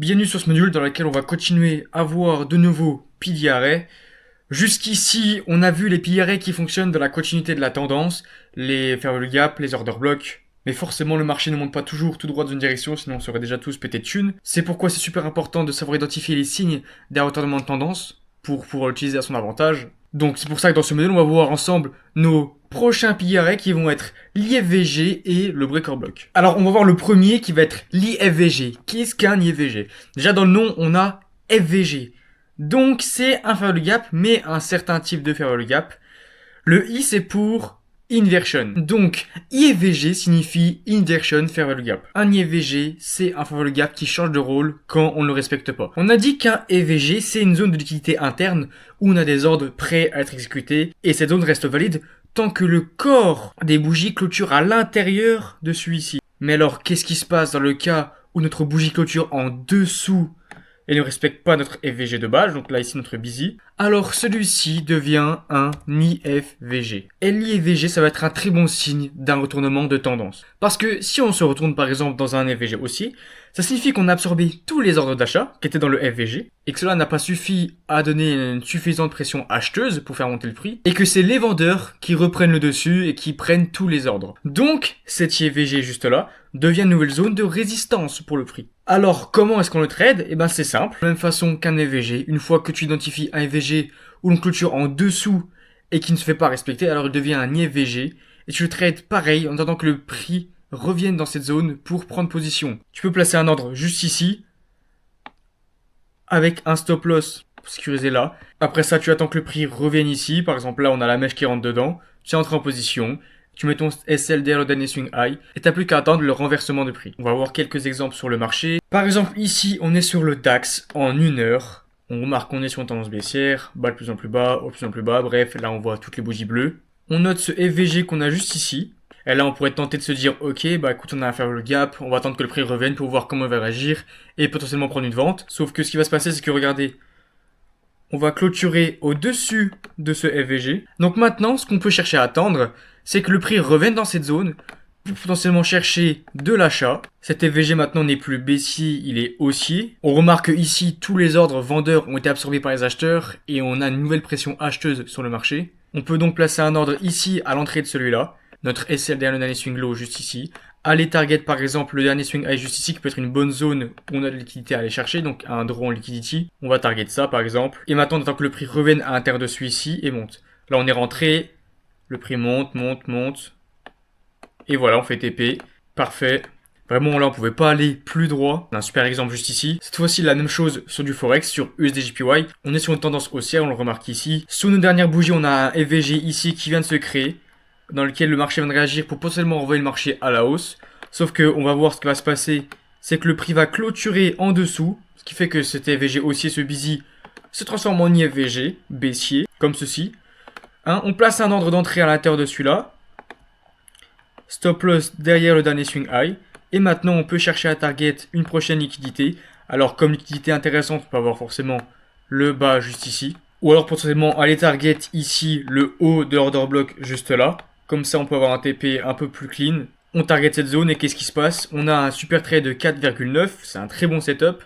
Bienvenue sur ce module dans lequel on va continuer à voir de nouveaux piliers arrêts. Jusqu'ici, on a vu les piliers arrêts qui fonctionnent dans la continuité de la tendance, les fair value gap, les order blocks. Mais forcément, le marché ne monte pas toujours tout droit dans une direction, sinon on serait déjà tous pétés de thunes. C'est pourquoi c'est super important de savoir identifier les signes d'un retournement de tendance pour pouvoir l'utiliser à son avantage. Donc c'est pour ça que dans ce modèle, on va voir ensemble nos prochains piliers arrêts qui vont être l'IFVG et le breaker block. Alors on va voir le premier qui va être l'IFVG. Qu'est-ce qu'un IFVG? Déjà dans le nom, on a FVG. Donc c'est un fair value gap, mais un certain type de fair value gap. Le I c'est pour inversion. Donc, IFVG signifie inversion fair value gap. Un IFVG, c'est un fair value gap qui change de rôle quand on ne le respecte pas. On a dit qu'un EVG, c'est une zone de liquidité interne où on a des ordres prêts à être exécutés et cette zone reste valide tant que le corps des bougies clôture à l'intérieur de celui-ci. Mais alors, qu'est-ce qui se passe dans le cas où notre bougie clôture en dessous et ne respecte pas notre FVG de base, donc là ici notre busy, alors celui-ci devient un IFVG. Et l'IFVG, ça va être un très bon signe d'un retournement de tendance. Parce que si on se retourne par exemple dans un FVG haussier, ça signifie qu'on a absorbé tous les ordres d'achat qui étaient dans le FVG, et que cela n'a pas suffi à donner une suffisante pression acheteuse pour faire monter le prix, et que c'est les vendeurs qui reprennent le dessus et qui prennent tous les ordres. Donc, cet IFVG juste là devient une nouvelle zone de résistance pour le prix. Alors, comment est-ce qu'on le trade? Eh ben c'est simple, de la même façon qu'un FVG, une fois que tu identifies un FVG où l'on clôture en dessous et qui ne se fait pas respecter, alors il devient un IFVG, et tu le trades pareil en attendant que le prix reviennent dans cette zone pour prendre position. Tu peux placer un ordre juste ici, avec un stop loss sécurisé là. Après ça, tu attends que le prix revienne ici. Par exemple, là, on a la mèche qui rentre dedans. Tu entres en position. Tu mets ton SL derrière le dernier swing high. Et t'as plus qu'à attendre le renversement de prix. On va voir quelques exemples sur le marché. Par exemple, ici, on est sur le DAX en 1 heure. On remarque qu'on est sur une tendance baissière. Bas de plus en plus bas, au plus en plus bas. Bref, là, on voit toutes les bougies bleues. On note ce FVG qu'on a juste ici. Et là, on pourrait tenter de se dire, ok, bah écoute, on a à faire le gap, on va attendre que le prix revienne pour voir comment il va réagir et potentiellement prendre une vente. Sauf que ce qui va se passer, c'est que regardez, on va clôturer au-dessus de ce FVG. Donc maintenant, ce qu'on peut chercher à attendre, c'est que le prix revienne dans cette zone pour potentiellement chercher de l'achat. Cet FVG maintenant n'est plus baissier, il est haussier. On remarque que ici, tous les ordres vendeurs ont été absorbés par les acheteurs et on a une nouvelle pression acheteuse sur le marché. On peut donc placer un ordre ici à l'entrée de celui-là. Notre SL derrière le dernier swing low juste ici. Aller target par exemple le dernier swing high juste ici qui peut être une bonne zone où on a de la liquidité à aller chercher, donc un draw en liquidity. On va target ça par exemple. Et maintenant on attend que le prix revienne à l'intérieur de celui-ci et monte. Là on est rentré, le prix monte, monte, monte. Et voilà, on fait TP. Parfait. Vraiment là on pouvait pas aller plus droit. On a un super exemple juste ici. Cette fois-ci la même chose sur du Forex, sur USDJPY. On est sur une tendance haussière, on le remarque ici. Sous nos dernières bougies on a un FVG ici qui vient de se créer, dans lequel le marché vient de réagir pour potentiellement renvoyer le marché à la hausse. Sauf que on va voir ce qui va se passer, c'est que le prix va clôturer en dessous, ce qui fait que cet FVG haussier, ce busy, se transforme en IFVG baissier, comme ceci. On place un ordre d'entrée à l'intérieur de celui-là. Stop loss derrière le dernier swing high. Et maintenant, on peut chercher à target une prochaine liquidité. Alors, comme liquidité intéressante, on peut avoir forcément le bas juste ici. Ou alors potentiellement aller target ici le haut de l'order block juste là. Comme ça, on peut avoir un TP un peu plus clean. On target cette zone et qu'est-ce qui se passe? On a un super trade de 4,9. C'est un très bon setup.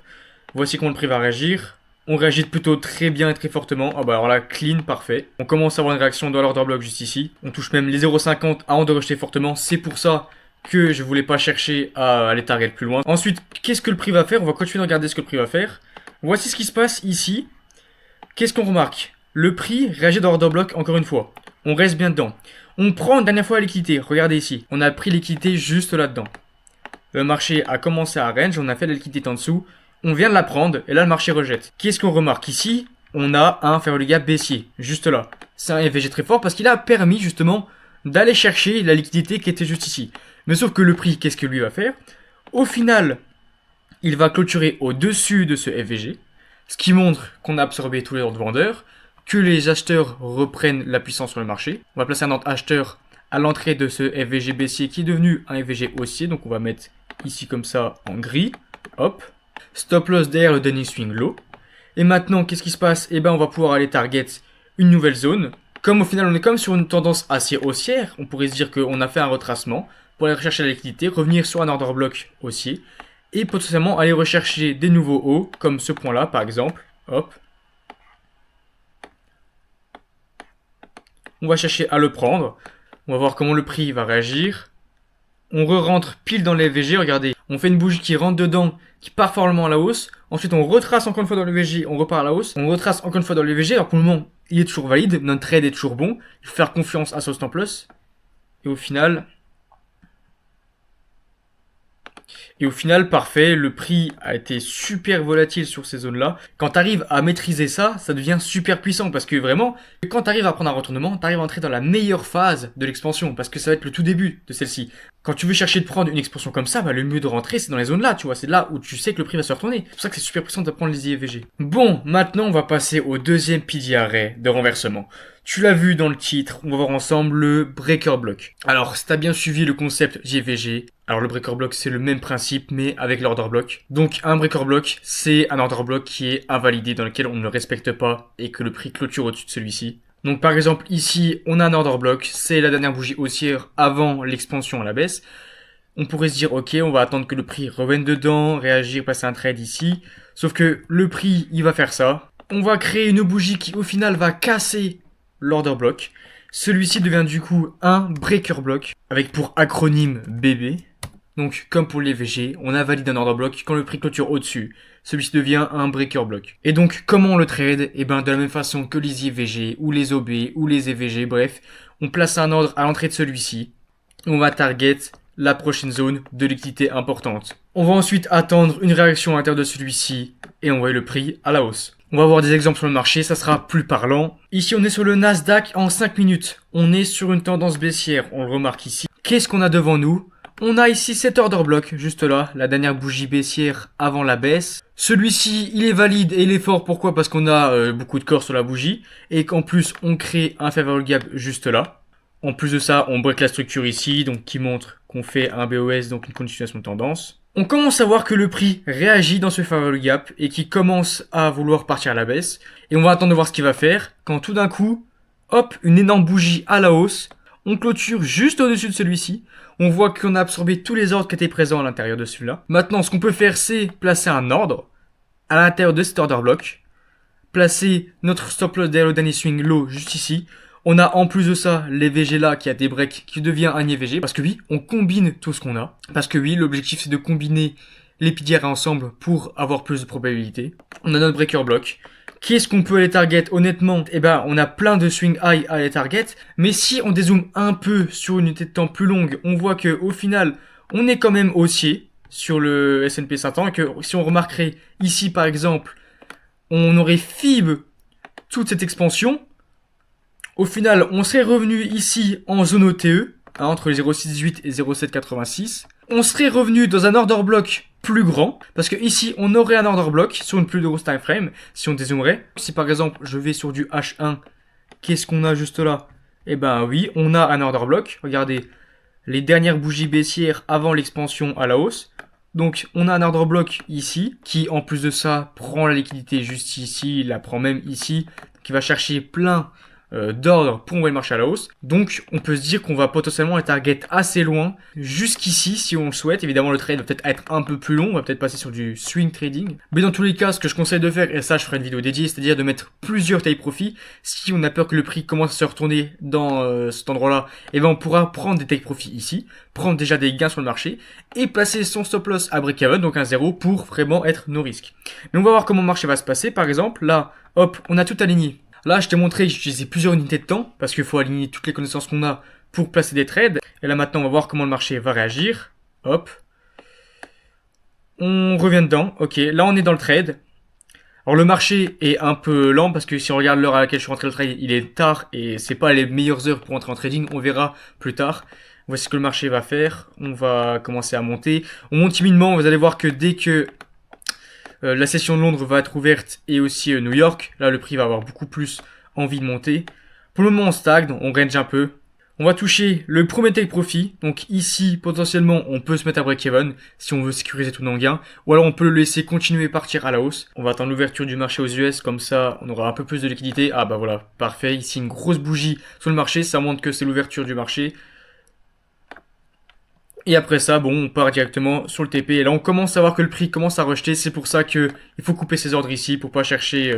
Voici comment le prix va réagir. On réagit plutôt très bien et très fortement. Ah bah alors là, clean, parfait. On commence à avoir une réaction dans l'order block juste ici. On touche même les 0,50 avant de rejeter fortement. C'est pour ça que je voulais pas chercher à aller target plus loin. Ensuite, qu'est-ce que le prix va faire? On va continuer de regarder ce que le prix va faire. Voici ce qui se passe ici. Qu'est-ce qu'on remarque? Le prix réagit dans l'order block encore une fois. On reste bien dedans. On prend une dernière fois la liquidité. Regardez ici. On a pris liquidité juste là-dedans. Le marché a commencé à range. On a fait la liquidité en dessous. On vient de la prendre. Et là, le marché rejette. Qu'est-ce qu'on remarque ici? On a un fair value gap baissier. Juste là. C'est un FVG très fort parce qu'il a permis justement d'aller chercher la liquidité qui était juste ici. Mais sauf que le prix, qu'est-ce que lui va faire? Au final, il va clôturer au-dessus de ce FVG. Ce qui montre qu'on a absorbé tous les ordres vendeurs, que les acheteurs reprennent la puissance sur le marché. On va placer un ordre acheteur à l'entrée de ce FVG baissier qui est devenu un FVG haussier. Donc on va mettre ici comme ça en gris. Hop. Stop loss derrière le dernier swing low. Et maintenant, qu'est-ce qui se passe? Eh ben, on va pouvoir aller target une nouvelle zone. Comme au final, on est comme sur une tendance assez haussière, on pourrait se dire qu'on a fait un retracement pour aller rechercher la liquidité, revenir sur un order block haussier. et potentiellement aller rechercher des nouveaux hauts, comme ce point-là par exemple. Hop. On va chercher à le prendre. On va voir comment le prix va réagir. On re-rentre pile dans les VG, regardez. On fait une bougie qui rentre dedans, qui part fortement à la hausse. Ensuite, on retrace encore une fois dans le VG, on repart à la hausse. On retrace encore une fois dans le VG, alors pour le moment, il est toujours valide. Notre trade est toujours bon. Il faut faire confiance à ce stop loss. Et au final, parfait, le prix a été super volatile sur ces zones-là. Quand tu arrives à maîtriser ça, ça devient super puissant parce que vraiment, quand tu arrives à prendre un retournement, tu arrives à entrer dans la meilleure phase de l'expansion parce que ça va être le tout début de celle-ci. Quand tu veux chercher de prendre une expansion comme ça, bah, le mieux de rentrer, c'est dans les zones-là, tu vois. C'est là où tu sais que le prix va se retourner. C'est pour ça que c'est super puissant de prendre les IVG. Bon, maintenant, on va passer au deuxième pilier arrêt de renversement. Tu l'as vu dans le titre, on va voir ensemble le breaker block. Alors, si t'as bien suivi le concept JVG, alors le breaker block c'est le même principe mais avec l'order block. Donc un breaker block c'est un order block qui est invalidé dans lequel on ne le respecte pas et que le prix clôture au-dessus de celui-ci. Donc par exemple ici on a un order block, c'est la dernière bougie haussière avant l'expansion à la baisse. On pourrait se dire ok on va attendre que le prix revienne dedans, réagir, passer un trade ici. Sauf que le prix il va faire ça. On va créer une bougie qui au final va casser l'order block. Celui-ci devient du coup un breaker block avec pour acronyme BB. Donc comme pour les VG, on a validé un order block quand le prix clôture au-dessus. Celui-ci devient un breaker block. Et donc comment on le trade? Et ben de la même façon que les IVG ou les OB ou les EVG, bref, on place un ordre à l'entrée de celui-ci. On va target la prochaine zone de liquidité importante. On va ensuite attendre une réaction à l'intérieur de celui-ci et envoyer le prix à la hausse. On va voir des exemples sur le marché, ça sera plus parlant. Ici, on est sur le Nasdaq en 5 minutes. On est sur une tendance baissière, on le remarque ici. Qu'est-ce qu'on a devant nous? On a ici cet order block, juste là, la dernière bougie baissière avant la baisse. Celui-ci, il est valide et il est fort. Pourquoi? Parce qu'on a beaucoup de corps sur la bougie et qu'en plus, on crée un favorable gap juste là. En plus de ça, on break la structure ici, donc qui montre qu'on fait un BOS, donc une continuation de tendance. On commence à voir que le prix réagit dans ce favorable gap et qui commence à vouloir partir à la baisse. Et on va attendre de voir ce qu'il va faire quand tout d'un coup, hop, une énorme bougie à la hausse. On clôture juste au-dessus de celui-ci. On voit qu'on a absorbé tous les ordres qui étaient présents à l'intérieur de celui-là. Maintenant, ce qu'on peut faire, c'est placer un ordre à l'intérieur de cet order block. Placer notre stop loss derrière le dernier swing low juste ici. On a en plus de ça les VG là qui a des breaks qui devient un IVG. Parce que oui, on combine tout ce qu'on a. Parce que oui, l'objectif c'est de combiner les piliers ensemble pour avoir plus de probabilité. On a notre breaker block. Qu'est-ce qu'on peut aller target? Honnêtement, eh ben, on a plein de swing high à aller target. Mais si on dézoome un peu sur une unité de temps plus longue, on voit que au final, on est quand même haussier sur le S&P 500. Et que si on remarquerait ici par exemple, on aurait FIB toute cette expansion. Au final, on serait revenu ici en zone OTE, entre les 0,618 et 0,786. On serait revenu dans un order block plus grand, parce que ici, on aurait un order block sur une plus grosse time frame, si on dézoomerait. Si par exemple, je vais sur du H1, qu'est-ce qu'on a juste là? Eh ben oui, on a un order block. Regardez, les dernières bougies baissières avant l'expansion à la hausse. Donc, on a un order block ici, qui en plus de ça, prend la liquidité juste ici, la prend même ici, qui va chercher plein d'ordre pour envoyer le marché à la hausse. Donc on peut se dire qu'on va potentiellement être target assez loin jusqu'ici si on le souhaite. Évidemment le trade va peut-être être un peu plus long, on va peut-être passer sur du swing trading. Mais dans tous les cas, ce que je conseille de faire, et ça je ferai une vidéo dédiée, c'est-à-dire de mettre plusieurs take profit. Si on a peur que le prix commence à se retourner dans cet endroit-là, et ben on pourra prendre des take profit ici, prendre déjà des gains sur le marché et placer son stop loss à break-even, donc un 0 pour vraiment être nos risques. Mais on va voir comment le marché va se passer. Par exemple, là, hop, on a tout aligné. Là, je t'ai montré que j'utilisais plusieurs unités de temps parce qu'il faut aligner toutes les connaissances qu'on a pour placer des trades. Et là, maintenant, on va voir comment le marché va réagir. Hop. On revient dedans. Ok, là, on est dans le trade. Alors, le marché est un peu lent parce que si on regarde l'heure à laquelle je suis rentré dans le trade, il est tard et c'est pas les meilleures heures pour entrer en trading. On verra plus tard. Voici ce que le marché va faire. On va commencer à monter. On monte timidement. Vous allez voir que dès que la session de Londres va être ouverte et aussi New York. Là, le prix va avoir beaucoup plus envie de monter. Pour le moment, on stagne, on range un peu. On va toucher le premier take profit. Donc ici, potentiellement, on peut se mettre à break-even si on veut sécuriser tout nos gains. Ou alors, on peut le laisser continuer partir à la hausse. On va attendre l'ouverture du marché aux US. Comme ça, on aura un peu plus de liquidité. Ah bah voilà, parfait. Ici, une grosse bougie sur le marché. Ça montre que c'est l'ouverture du marché. Et après ça, bon, on part directement sur le TP. Et là, on commence à voir que le prix commence à rejeter. C'est pour ça que il faut couper ses ordres ici pour pas chercher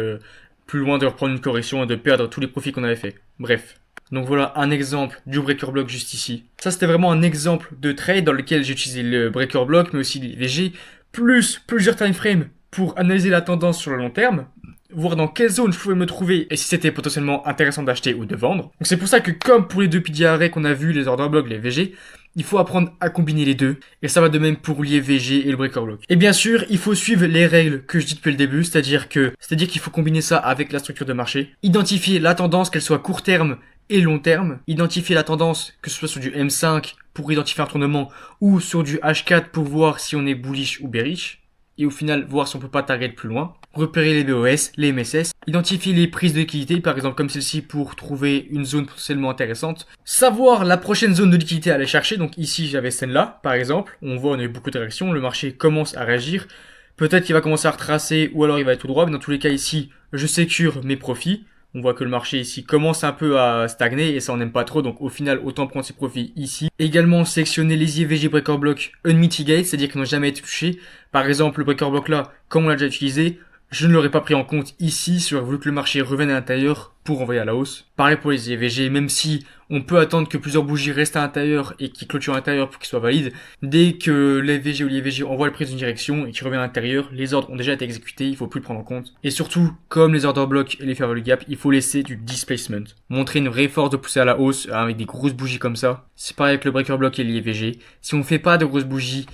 plus loin de reprendre une correction et de perdre tous les profits qu'on avait fait. Bref. Donc voilà un exemple du breaker block juste ici. Ça, c'était vraiment un exemple de trade dans lequel j'ai utilisé le breaker block, mais aussi les VG, plus plusieurs time frames pour analyser la tendance sur le long terme, voir dans quelle zone je pouvais me trouver et si c'était potentiellement intéressant d'acheter ou de vendre. Donc c'est pour ça que comme pour les deux piliers arrêts qu'on a vu, les order blocks, les VG, il faut apprendre à combiner les deux, et ça va de même pour l'IFVG et le breaker block. Et bien sûr, il faut suivre les règles que je dis depuis le début, c'est-à-dire qu'il faut combiner ça avec la structure de marché, identifier la tendance, qu'elle soit court terme et long terme, identifier la tendance, que ce soit sur du M5 pour identifier un tournement, ou sur du H4 pour voir si on est bullish ou bearish, et au final voir si on peut pas target plus loin. Repérer les BOS, les MSS, identifier les prises de liquidité, par exemple comme celle-ci pour trouver une zone potentiellement intéressante. Savoir la prochaine zone de liquidité à aller chercher, donc ici j'avais celle-là par exemple, on voit on a eu beaucoup de réactions, le marché commence à réagir. Peut-être qu'il va commencer à retracer ou alors il va être tout droit, mais dans tous les cas ici je sécure mes profits. On voit que le marché ici commence un peu à stagner et ça on n'aime pas trop, donc au final autant prendre ses profits ici. Également sélectionner les IVG breaker block unmitigate, c'est-à-dire qu'ils n'ont jamais été touchés. Par exemple le breaker block là, comme on l'a déjà utilisé, je ne l'aurais pas pris en compte ici si j'aurais voulu que le marché revienne à l'intérieur pour envoyer à la hausse. Pareil pour les IVG, même si on peut attendre que plusieurs bougies restent à l'intérieur et qui clôturent à l'intérieur pour qu'ils soient valides, dès que l'IVG ou l'IVG envoie le prix d'une direction et qu'il revient à l'intérieur, les ordres ont déjà été exécutés, il faut plus le prendre en compte. Et surtout, comme les order blocks et les fair value gap, il faut laisser du displacement. Montrer une vraie force de pousser à la hausse avec des grosses bougies comme ça. C'est pareil avec le breaker block et l'IVG. Si on ne fait pas de grosses bougies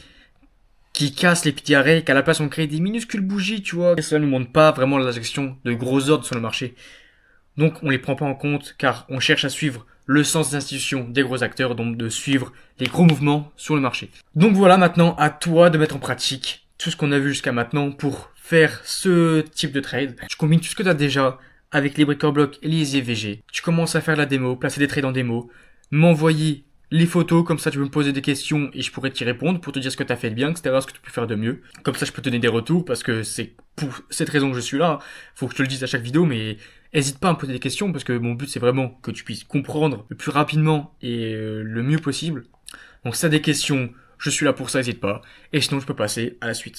qui cassent les petits arrêts, qu'à la place on crée des minuscules bougies, tu vois. Et cela ne montre pas vraiment la gestion de gros ordres sur le marché. Donc on les prend pas en compte car on cherche à suivre le sens des institutions des gros acteurs, donc de suivre les gros mouvements sur le marché. Donc voilà maintenant à toi de mettre en pratique tout ce qu'on a vu jusqu'à maintenant pour faire ce type de trade. Tu combines tout ce que tu as déjà avec les breaker blocks et les IVG. Tu commences à faire la démo, placer des trades en démo, m'envoyer les photos, comme ça tu peux me poser des questions et je pourrais t'y répondre pour te dire ce que tu as fait de bien, etc., ce que tu peux faire de mieux. Comme ça je peux te donner des retours parce que c'est pour cette raison que je suis là. Faut que je te le dise à chaque vidéo, mais hésite pas à me poser des questions parce que mon but c'est vraiment que tu puisses comprendre le plus rapidement et le mieux possible. Donc si t'as des questions, je suis là pour ça, hésite pas. Et sinon je peux passer à la suite.